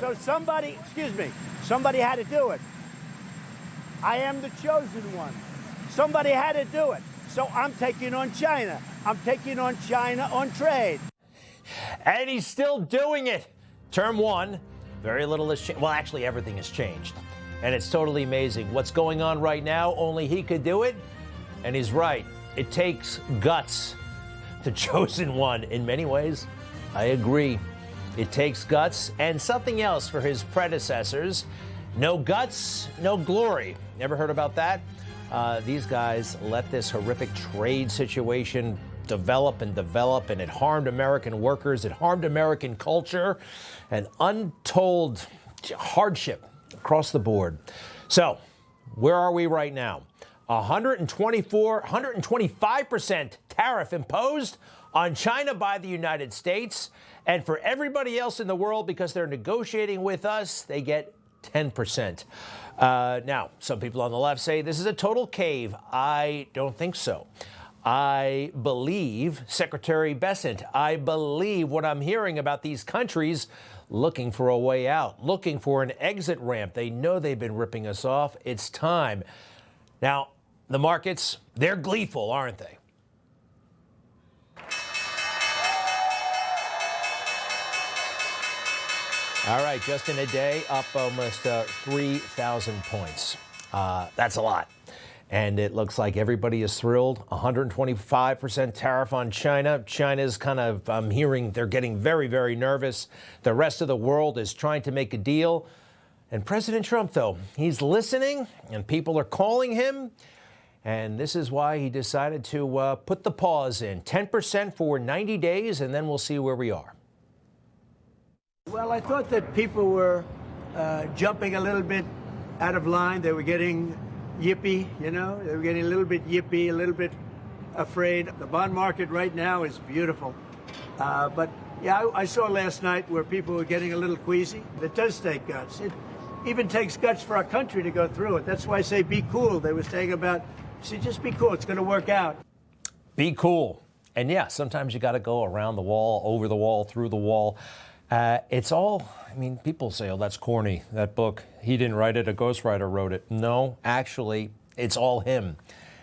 So somebody, excuse me, somebody had to do it. I am the chosen one. Somebody had to do it. So I'm taking on China. I'm taking on China on trade. And he's still doing it. Term one, very little has changed. Well, actually, everything has changed. And it's totally amazing. What's going on right now, only he could do it. And he's right. It takes guts. The chosen one. In many ways, I agree. It takes guts and something else for his predecessors. No guts, no glory. Never heard about that? These guys let this horrific trade situation develop, and it harmed American workers. It harmed American culture, and untold hardship across the board. So, where are we right now? 125% tariff imposed on China by the United States. And for everybody else in the world, because they're negotiating with us, they get 10%. Now, some people on the left say this is a total cave. I don't think so. I believe Secretary Bessent. I believe what I'm hearing about these countries looking for a way out, looking for an exit ramp. They know they've been ripping us off. It's time. Now, the markets, they're gleeful, aren't they? All right, just in a day, up almost 3,000 points. That's a lot. And it looks like everybody is thrilled. 125% tariff on China. China's kind of, I'm hearing they're getting very, very nervous. The rest of the world is trying to make a deal. And President Trump, though, he's listening, and people are calling him. And this is why he decided to put the pause in. 10% for 90 days, and then we'll see where we are. Well, I thought that people were jumping a little bit out of line. They were getting yippy, you know. They were getting a little bit yippy, a little bit afraid. The bond market right now is beautiful. But, yeah, I saw last night where people were getting a little queasy. It does take guts. It even takes guts for our country to go through it. That's why I say be cool. They were saying about, see, just be cool. It's going to work out. Be cool. And, yeah, sometimes you got to go around the wall, over the wall, through the wall. It's all, I mean, people say, oh, that's corny, that book. He didn't write it, a ghostwriter wrote it. No, actually, it's all him.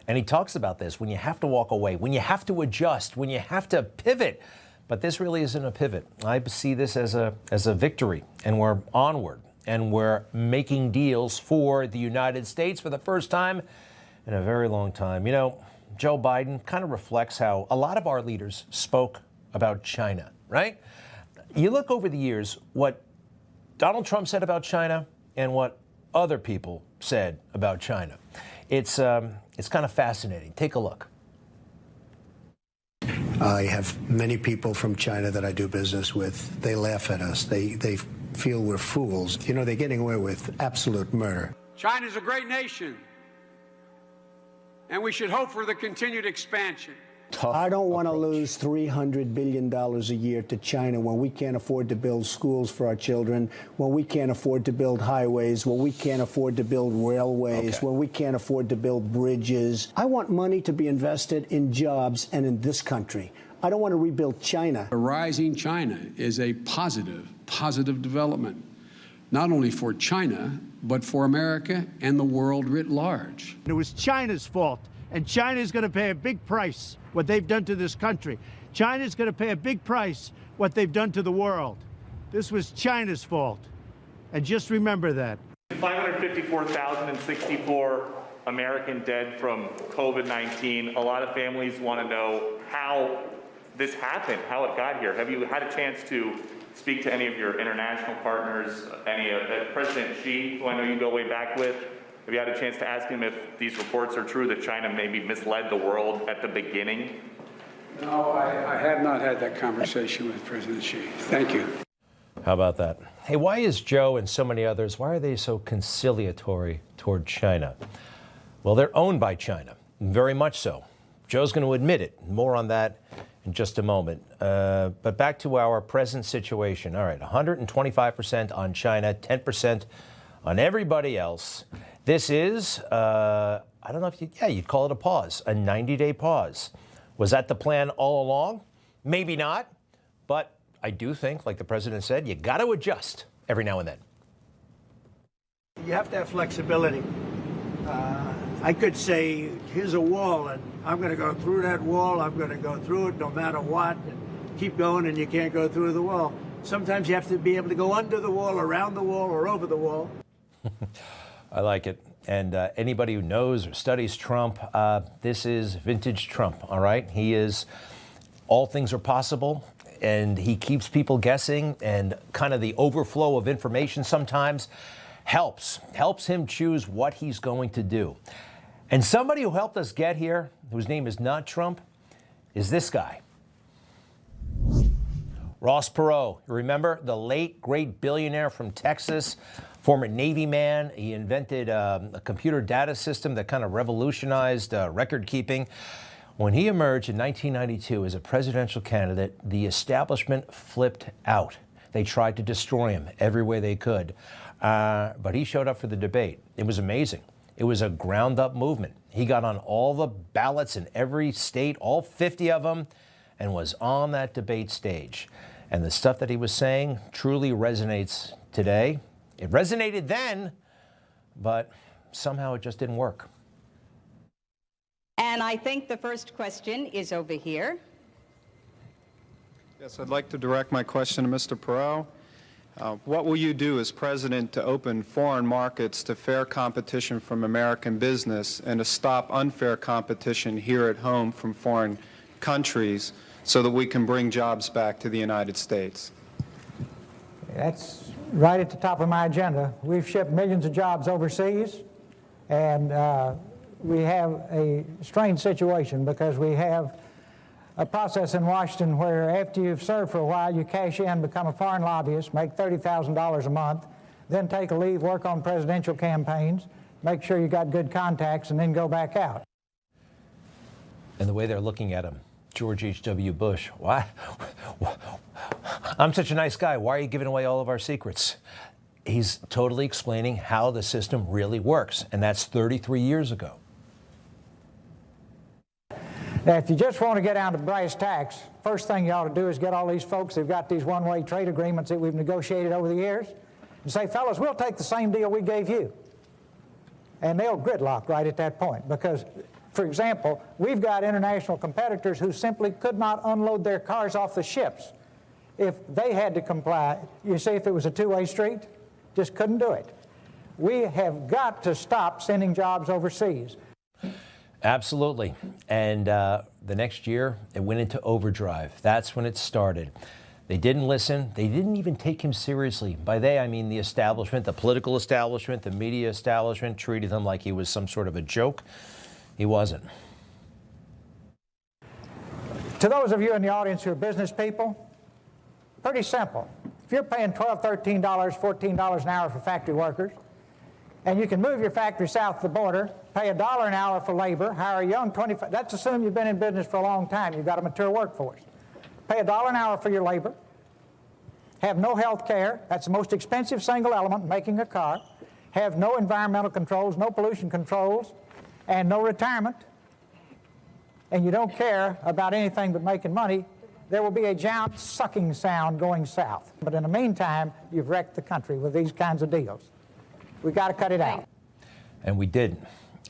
And he talks about this, when you have to walk away, when you have to adjust, when you have to pivot. But this really isn't a pivot. I see this as a victory, and we're onward, and we're making deals for the United States for the first time in a very long time. You know, Joe Biden kind of reflects how a lot of our leaders spoke about China, right? You look over the years what Donald Trump said about China and what other people said about China. It's kind of fascinating. Take a look. I have many people from China that I do business with. They laugh at us. They feel we're fools. You know, they're getting away with absolute murder. China's a great nation, and we should hope for the continued expansion. I don't want to lose $300 billion a year to China when we can't afford to build schools for our children, when we can't afford to build highways, when we can't afford to build railways, when we can't afford to build bridges. I want money to be invested in jobs and in this country. I don't want to rebuild China. A rising China is a positive development, not only for China, but for America and the world writ large. It was China's fault, and China's going to pay a big price what they've done to this country. China's going to pay a big price what they've done to the world. This was China's fault. And just remember that. 554,064 American dead from COVID-19. A lot of families want to know how this happened, how it got here. Have you had a chance to speak to any of your international partners, any of President Xi, who I know you go way back with? Have you had a chance to ask him if these reports are true that China maybe misled the world at the beginning? No, I have not had that conversation with President Xi. Thank you. How about that? Hey, why is Joe and so many others, why are they so conciliatory toward China? Well, they're owned by China, very much so. Joe's going to admit it. More on that in just a moment. But back to our present situation. All right, 125% on China, 10% on everybody else. This is, I don't know if you'd call it a pause, a 90-day pause. Was that the plan all along? Maybe not, but I do think, like the president said, you got to adjust. every now and then. You have to have flexibility. I could say, here's a wall, and I'm going to go through that wall. I'm going to go through it no matter what, and keep going, and you can't go through the wall. Sometimes you have to be able to go under the wall, around the wall, or over the wall. I like it. And anybody who knows or studies Trump, this is vintage Trump, all right? He is, all things are possible, and he keeps people guessing, and kind of the overflow of information sometimes helps him choose what he's going to do. And somebody who helped us get here, whose name is not Trump, is this guy. Ross Perot, you remember, the late, great billionaire from Texas, former Navy man. He invented a computer data system that kind of revolutionized record keeping. When he emerged in 1992 as a presidential candidate, the establishment flipped out. They tried to destroy him every way they could. But he showed up for the debate. It was amazing. It was a ground-up movement. He got on all the ballots in every state, all 50 of them, and was on that debate stage. And the stuff that he was saying truly resonates today. It resonated then, but somehow it just didn't work. And I think the first question is over here. Yes, I'd like to direct my question to Mr. Perot. What will you do as president to open foreign markets to fair competition from American business and to stop unfair competition here at home from foreign countries so that we can bring jobs back to the United States? That's right at the top of my agenda. We've shipped millions of jobs overseas, and we have a strange situation because we have a process in Washington where after you've served for a while, you cash in, become a foreign lobbyist, make $30,000 a month, then take a leave, work on presidential campaigns, make sure you got good contacts, and then go back out. And the way they're looking at him, George H.W. Bush, why? I'm such a nice guy. Why are you giving away all of our secrets? He's totally explaining how the system really works, and that's 33 years ago. Now, if you just want to get down to brass tacks, first thing you ought to do is get all these folks who've got these one-way trade agreements that we've negotiated over the years and say, fellas, we'll take the same deal we gave you. And they'll gridlock right at that point because, for example, we've got international competitors who simply could not unload their cars off the ships if they had to comply. You see, if it was a two-way street, just couldn't do it. We have got to stop sending jobs overseas. Absolutely. And the next year, it went into overdrive. That's when it started. They didn't listen. They didn't even take him seriously. By they, I mean the establishment, the political establishment, the media establishment treated him like he was some sort of a joke. He wasn't. To those of you in the audience who are business people, pretty simple. If you're paying $12, $13, $14 an hour for factory workers, and you can move your factory south of the border, pay $1 an hour for labor, hire a young 25, that's assuming you've been in business for a long time, you've got a mature workforce. Pay $1 an hour for your labor, have no health care, that's the most expensive single element in making a car, have no environmental controls, no pollution controls, and no retirement, and you don't care about anything but making money, there will be a giant sucking sound going south. But in the meantime, you've wrecked the country with these kinds of deals. We've got to cut it out. And we didn't.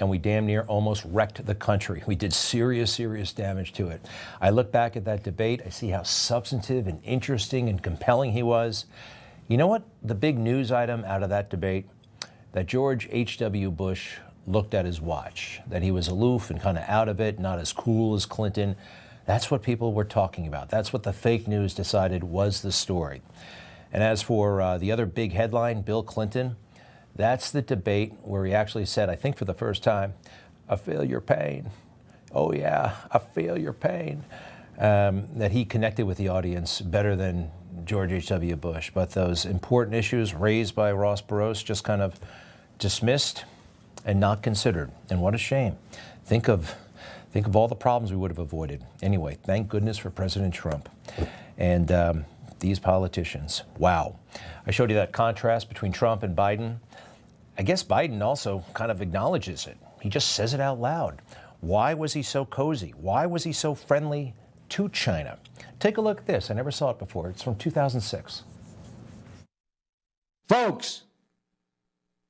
And we damn near almost wrecked the country. We did serious, serious damage to it. I look back at that debate. I see how substantive and interesting and compelling he was. You know what? The big news item out of that debate, that George H.W. Bush looked at his watch, that he was aloof and kind of out of it, not as cool as Clinton. That's what people were talking about. That's what the fake news decided was the story. And as for the other big headline, Bill Clinton, that's the debate where he actually said, I think for the first time, I feel your pain. Oh yeah, I feel your pain. That he connected with the audience better than George H.W. Bush. But those important issues raised by Ross Perot just kind of dismissed and not considered. And what a shame. Think of all the problems we would have avoided. Anyway, thank goodness for President Trump. And these politicians, wow. I showed you that contrast between Trump and Biden. I guess Biden also kind of acknowledges it. He just says it out loud. Why was he so cozy? Why was he so friendly to China? Take a look at this. I never saw it before. It's from 2006. Folks,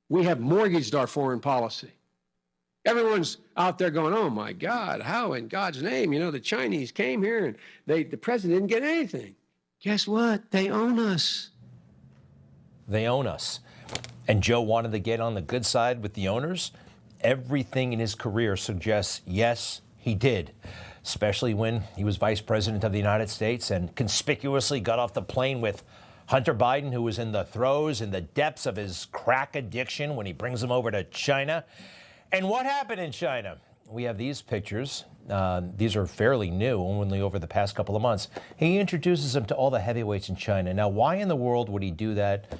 we have mortgaged our foreign policy. Everyone's out there going, oh my God, how in God's name? You know, the Chinese came here and the president didn't get anything. Guess what? They own us. They own us. And Joe wanted to get on the good side with the owners. Everything in his career suggests, yes, he did. Especially when he was vice president of the United States and conspicuously got off the plane with Hunter Biden, who was in the throes, in the depths of his crack addiction when he brings him over to China. And what happened in China? We have these pictures. These are fairly new, only over the past couple of months. He introduces them to all the heavyweights in China. Now, why in the world would he do that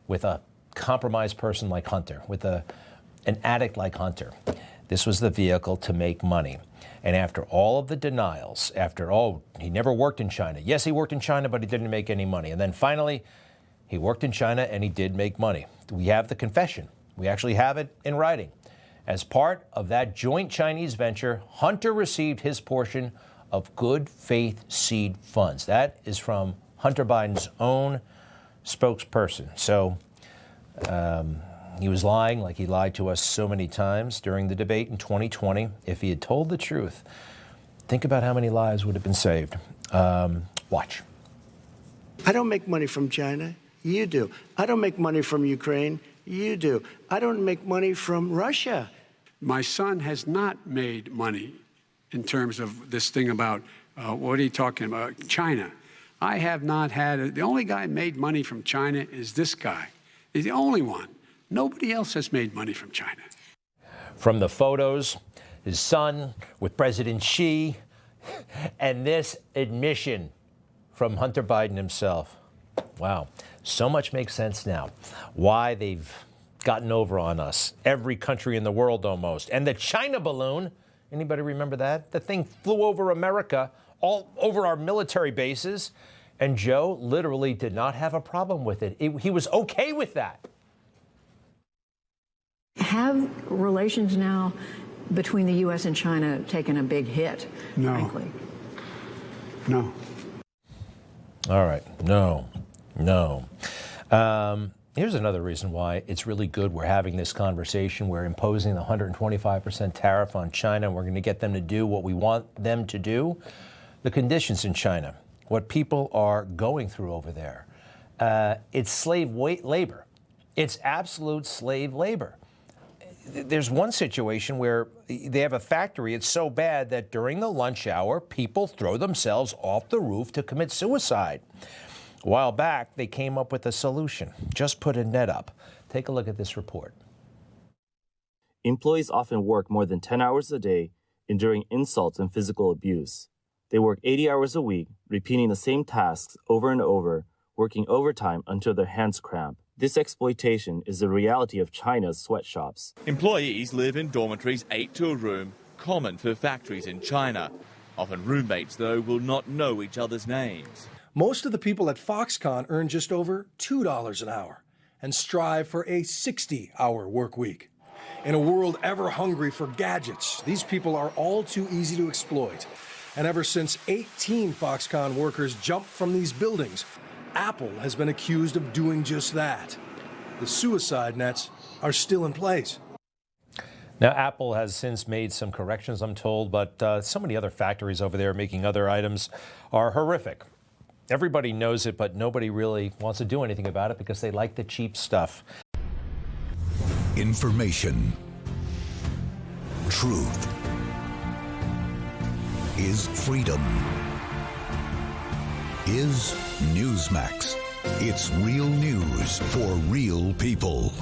with a compromised person like Hunter, with an addict like Hunter? This was the vehicle to make money. And after all of the denials, he never worked in China. Yes, he worked in China, but he didn't make any money. And then finally, he worked in China and he did make money. We have the confession. We actually have it in writing. As part of that joint Chinese venture, Hunter received his portion of good faith seed funds. That is from Hunter Biden's own spokesperson. So he was lying like he lied to us so many times during the debate in 2020. If he had told the truth, think about how many lives would have been saved. Watch. I don't make money from China. You do. I don't make money from Ukraine. You do. I don't make money from Russia. My son has not made money in terms of this thing about, what are you talking about, China. I have not had, the only guy made money from China is this guy. He's the only one. Nobody else has made money from China. From the photos, his son with President Xi, and this admission from Hunter Biden himself. Wow. So much makes sense now. Why they've gotten over on us. Every country in the world almost. And the China balloon, anybody remember that? The thing flew over America, all over our military bases. And Joe literally did not have a problem with it. He was okay with that. Have relations now between the U.S. and China taken a big hit, frankly? No. All right. No. Here's another reason why it's really good we're having this conversation. We're imposing the 125% tariff on China, and we're going to get them to do what we want them to do. The conditions in China, what people are going through over there, it's slave labor. It's absolute slave labor. There's one situation where they have a factory. It's so bad that during the lunch hour, people throw themselves off the roof to commit suicide. A while back, they came up with a solution. Just put a net up. Take a look at this report. Employees often work more than 10 hours a day, enduring insults and physical abuse. They work 80 hours a week, repeating the same tasks over and over, working overtime until their hands cramp. This exploitation is the reality of China's sweatshops. Employees live in dormitories 8 to a room, common for factories in China. Often roommates, though, will not know each other's names. Most of the people at Foxconn earn just over $2 an hour and strive for a 60-hour work week. In a world ever hungry for gadgets, these people are all too easy to exploit. And ever since 18 Foxconn workers jumped from these buildings, Apple has been accused of doing just that. The suicide nets are still in place. Now, Apple has since made some corrections, I'm told, but so many other factories over there making other items are horrific. Everybody knows it, but nobody really wants to do anything about it because they like the cheap stuff. Information. Truth. Is freedom. Is Newsmax. It's real news for real people.